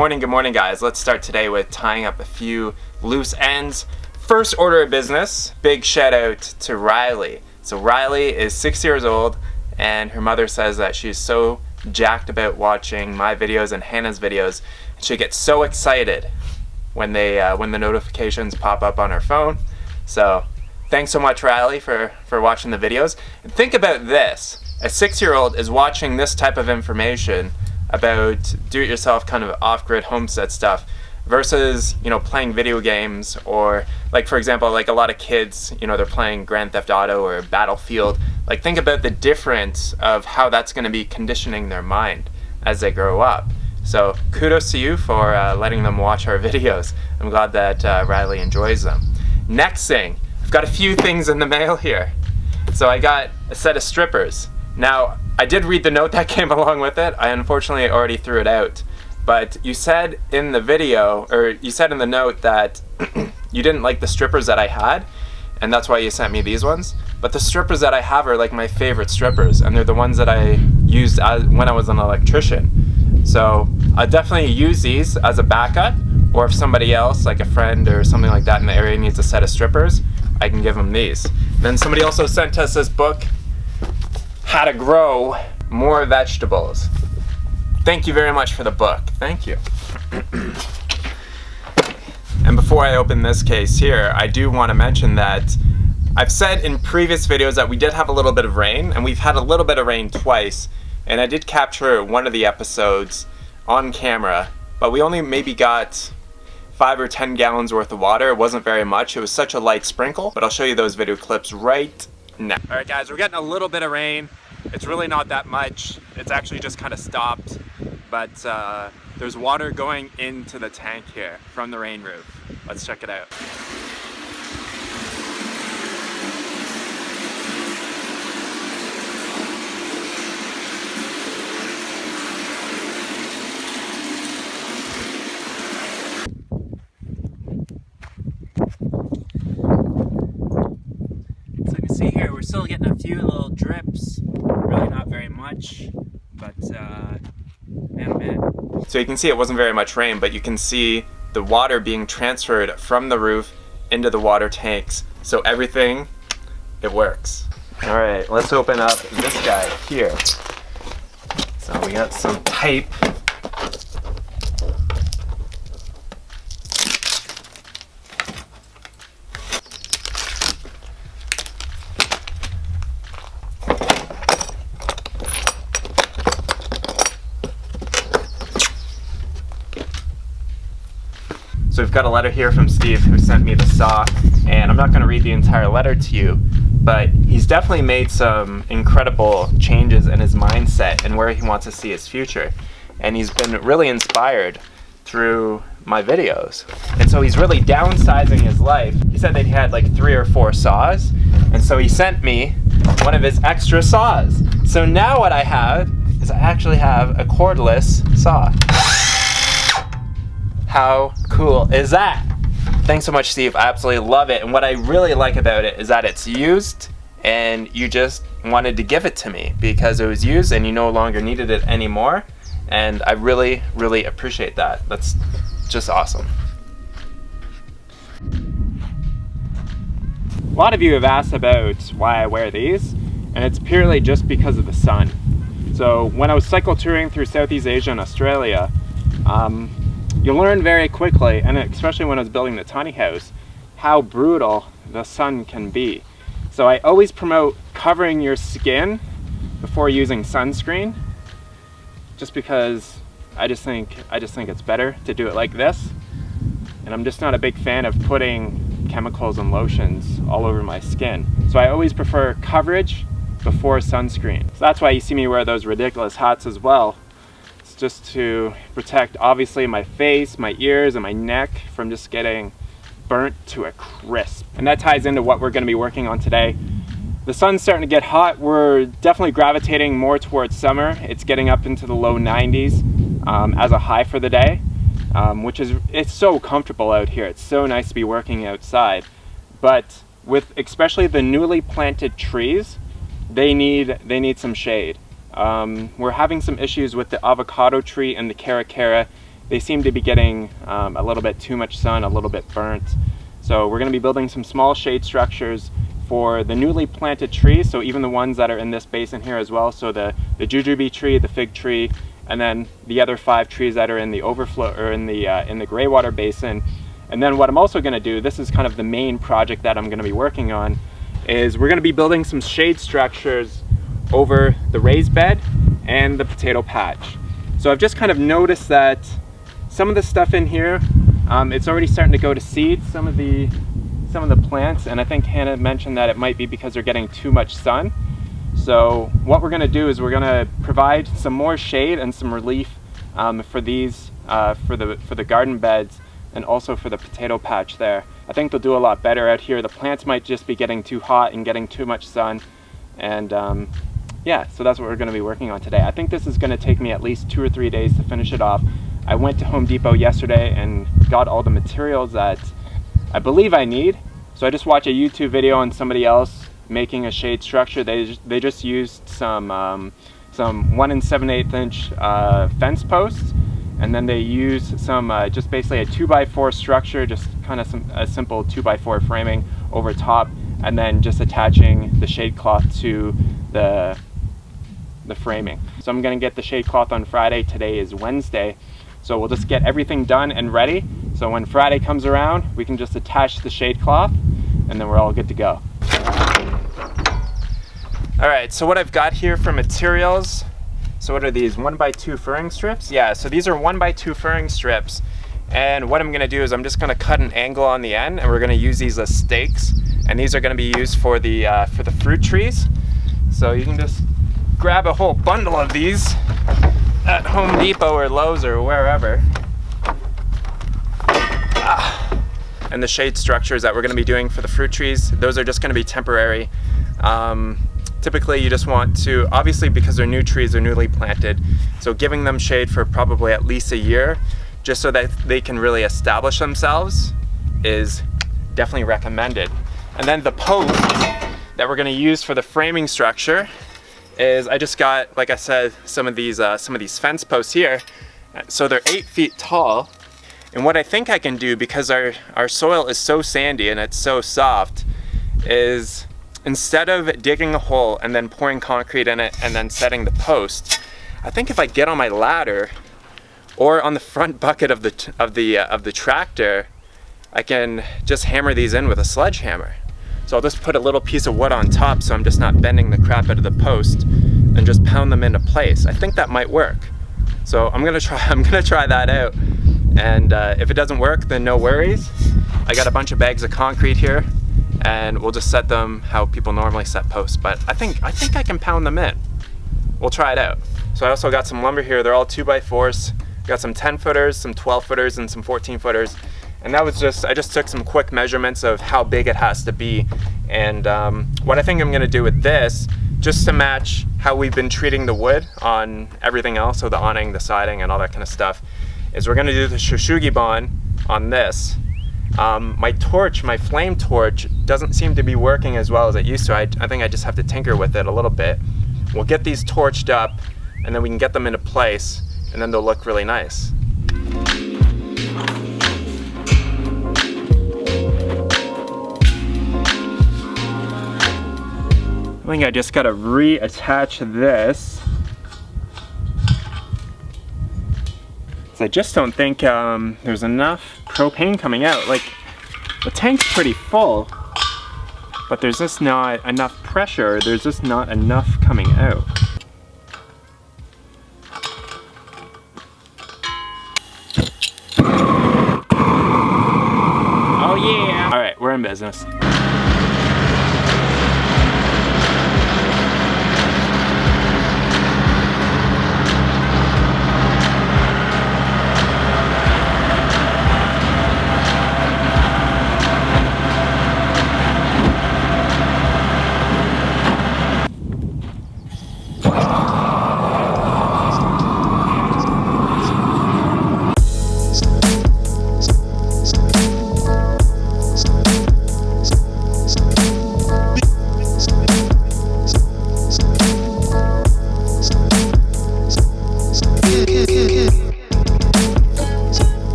Good morning guys. Let's start today with tying up a few loose ends. First order of business, big shout out to Riley. So Riley is 6 years old and her mother says that she's so jacked about watching my videos and Hannah's videos. She gets so excited when the notifications pop up on her phone. So thanks so much Riley for watching the videos. And think about this. A 6-year-old is watching this type of information about do-it-yourself kind of off-grid homestead stuff versus, you know, playing video games, or like, for example, like a lot of kids, you know, they're playing Grand Theft Auto or Battlefield. Like, think about the difference of how that's going to be conditioning their mind as they grow up. So kudos to you for letting them watch our videos. I'm glad that Riley enjoys them. Next thing, I've got a few things in the mail here. So I got a set of strippers. Now, I did read the note that came along with it. I unfortunately already threw it out. But you said in the video, or you said in the note that you didn't like the strippers that I had, and that's why you sent me these ones. But the strippers that I have are like my favorite strippers, and they're the ones that I used when I was an electrician. So I'll definitely use these as a backup, or if somebody else, like a friend or something like that in the area, needs a set of strippers, I can give them these. Then somebody also sent us this book, How to Grow More Vegetables. Thank you very much for the book. Thank you. And before I open this case here, I do want to mention that I've said in previous videos that we did have a little bit of rain, and we've had a little bit of rain twice, and I did capture one of the episodes on camera, but we only maybe got 5 or 10 gallons worth of water. It wasn't very much. It was such a light sprinkle, but I'll show you those video clips right now. All right guys, we're getting a little bit of rain. It's really not that much. It's actually just kind of stopped, but there's water going into the tank here from the rain roof. Let's check it out. So you can see here, we're still getting a few little drips. Really not very much, but man, oh man. So you can see it wasn't very much rain, but you can see the water being transferred from the roof into the water tanks. So everything, it works. All right, let's open up this guy here. So we got some pipe. So we've got a letter here from Steve who sent me the saw, and I'm not going to read the entire letter to you, but he's definitely made some incredible changes in his mindset and where he wants to see his future. And he's been really inspired through my videos. And so he's really downsizing his life. He said that he had like 3 or 4 saws, and so he sent me one of his extra saws. So now what I have is I actually have a cordless saw. How cool is that? Thanks so much, Steve. I absolutely love it. And what I really like about it is that it's used and you just wanted to give it to me because it was used and you no longer needed it anymore. And I really, really appreciate that. That's just awesome. A lot of you have asked about why I wear these, and it's purely just because of the sun. So when I was cycle touring through Southeast Asia and Australia, you learn very quickly, and especially when I was building the tiny house, how brutal the sun can be. So I always promote covering your skin before using sunscreen, just because I just think it's better to do it like this. And I'm just not a big fan of putting chemicals and lotions all over my skin. So I always prefer coverage before sunscreen. So that's why you see me wear those ridiculous hats as well. Just to protect obviously my face, my ears, and my neck from just getting burnt to a crisp. And that ties into what we're going to be working on today. The sun's starting to get hot. We're definitely gravitating more towards summer. It's getting up into the low 90s as a high for the day, it's so comfortable out here. It's so nice to be working outside. But with especially the newly planted trees, they need some shade. We're having some issues with the avocado tree and the caracara they seem to be getting a little bit too much sun, a little bit burnt. So we're going to be building some small shade structures for the newly planted trees, so even the ones that are in this basin here as well. So the jujube tree, the fig tree, and then the other 5 trees that are in the overflow, or in the gray water basin. And then what I'm also going to do, this is kind of the main project that I'm going to be working on, is we're going to be building some shade structures over the raised bed and the potato patch. So I've just kind of noticed that some of the stuff in here, it's already starting to go to seed, some of the plants, and I think Hannah mentioned that it might be because they're getting too much sun. So what we're going to do is we're going to provide some more shade and some relief for these, for the garden beds, and also for the potato patch there. I think they'll do a lot better out here. The plants might just be getting too hot and getting too much sun, and yeah, so that's what we're going to be working on today. I think this is going to take me at least 2 or 3 days to finish it off. I went to Home Depot yesterday and got all the materials that I believe I need. So I just watched a YouTube video on somebody else making a shade structure. They just used some 1 7/8 inch fence posts, and then they used some just basically a 2x4 structure, just kind of a simple 2x4 framing over top, and then just attaching the shade cloth to the framing. So I'm going to get the shade cloth on Friday. Today is Wednesday, so we'll just get everything done and ready, so when Friday comes around we can just attach the shade cloth and then we're all good to go. Alright, so what I've got here for materials, so what are these, 1x2 furring strips? Yeah, so these are 1x2 furring strips, and what I'm going to do is I'm just going to cut an angle on the end, and we're going to use these as stakes, and these are going to be used for the fruit trees. So you can just grab a whole bundle of these at Home Depot or Lowe's or wherever. And the shade structures that we're going to be doing for the fruit trees, those are just going to be temporary. Typically you just want to, obviously because they're new trees, they're newly planted, so giving them shade for probably at least a year, just so that they can really establish themselves, is definitely recommended. And then the post that we're going to use for the framing structure is, I just got, like I said, some of these fence posts here. So they're 8 feet tall, and what I think I can do, because our soil is so sandy and it's so soft, is instead of digging a hole and then pouring concrete in it and then setting the post, I think if I get on my ladder or on the front bucket of the tractor, I can just hammer these in with a sledgehammer. So I'll just put a little piece of wood on top, so I'm just not bending the crap out of the post, and just pound them into place. I think that might work. So I'm gonna try that out. And if it doesn't work, then no worries. I got a bunch of bags of concrete here, and we'll just set them how people normally set posts. But I think I can pound them in. We'll try it out. So I also got some lumber here. They're all 2x4s. Got some 10 footers, some 12 footers, and some 14 footers. And that was I just took some quick measurements of how big it has to be. And what I think I'm gonna do with this, just to match how we've been treating the wood on everything else, so the awning, the siding, and all that kind of stuff, is we're gonna do the Shoshugiban on this. My flame torch, doesn't seem to be working as well as it used to. I think I just have to tinker with it a little bit. We'll get these torched up, and then we can get them into place, and then they'll look really nice. I think I just gotta reattach this. So I just don't think there's enough propane coming out. Like, the tank's pretty full, but there's just not enough pressure. There's just not enough coming out. Oh yeah! All right, we're in business.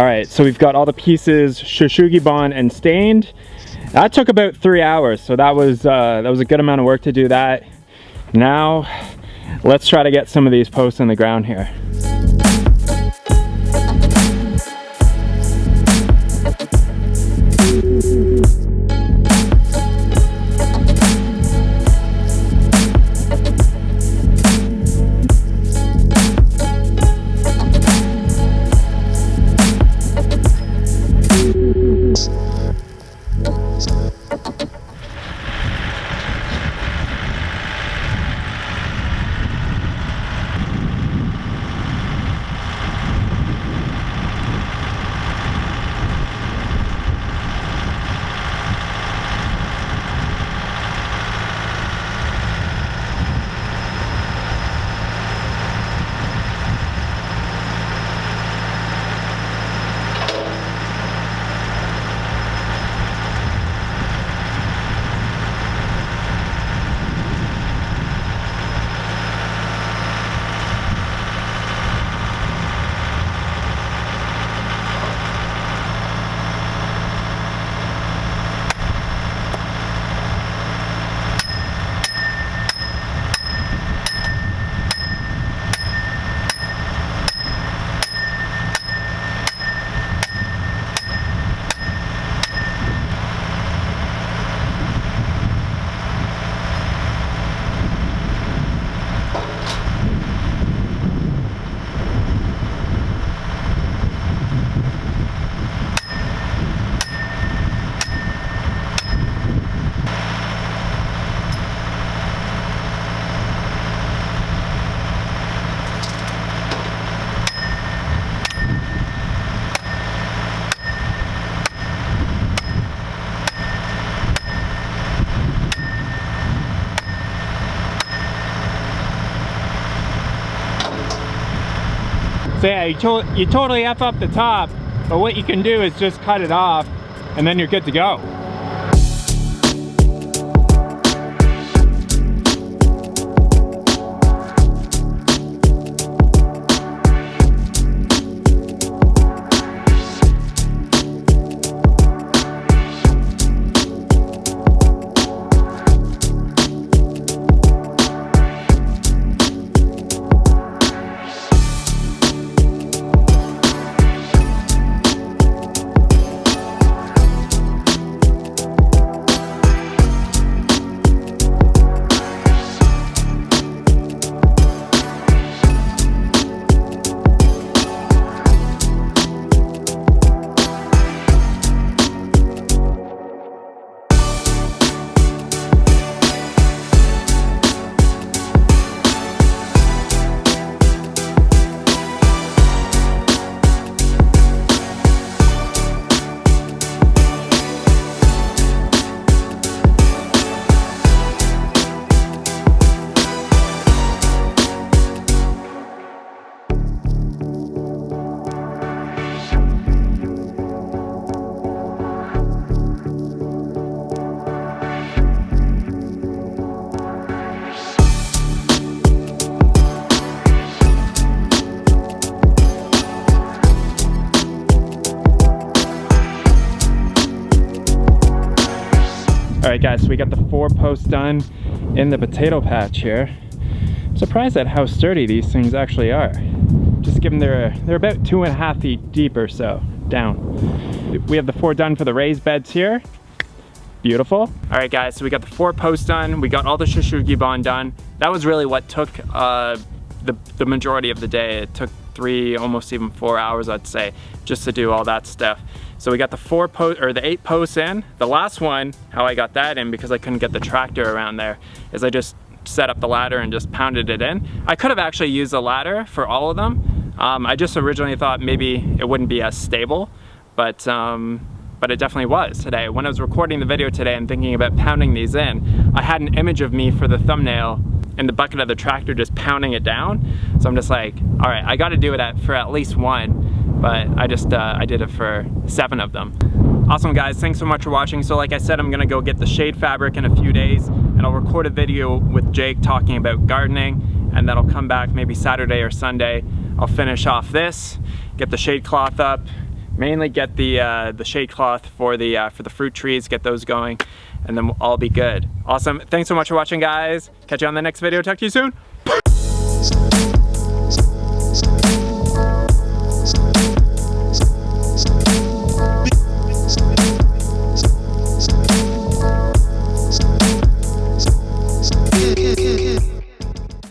All right, so we've got all the pieces Shoshugiban and stained. That took about 3 hours, so that was a good amount of work to do that. Now, let's try to get some of these posts in the ground here. So yeah, you totally F up the top, but what you can do is just cut it off and then you're good to go. Alright guys, so we got the 4 posts done in the potato patch here. I'm surprised at how sturdy these things actually are. Just given they're about 2.5 feet deep or so down. We have the 4 done for the raised beds here. Beautiful. Alright guys, so we got the 4 posts done, we got all the Shoshugiban done. That was really what took the majority of the day. It took 3, almost even 4 hours I'd say, just to do all that stuff. So we got the 8 posts in. The last one, how I got that in because I couldn't get the tractor around there, is I just set up the ladder and just pounded it in. I could have actually used a ladder for all of them. I just originally thought maybe it wouldn't be as stable, but it definitely was today. When I was recording the video today and thinking about pounding these in, I had an image of me for the thumbnail in the bucket of the tractor just pounding it down. So I'm just like, all right, I got to do it for at least 1. But I did it for 7 of them. Awesome guys, thanks so much for watching. So like I said, I'm gonna go get the shade fabric in a few days and I'll record a video with Jake talking about gardening, and then I'll come back maybe Saturday or Sunday. I'll finish off this, get the shade cloth up, mainly get the shade cloth for the fruit trees, get those going, and then we'll all be good. Awesome. Thanks so much for watching, guys. Catch you on the next video. Talk to you soon.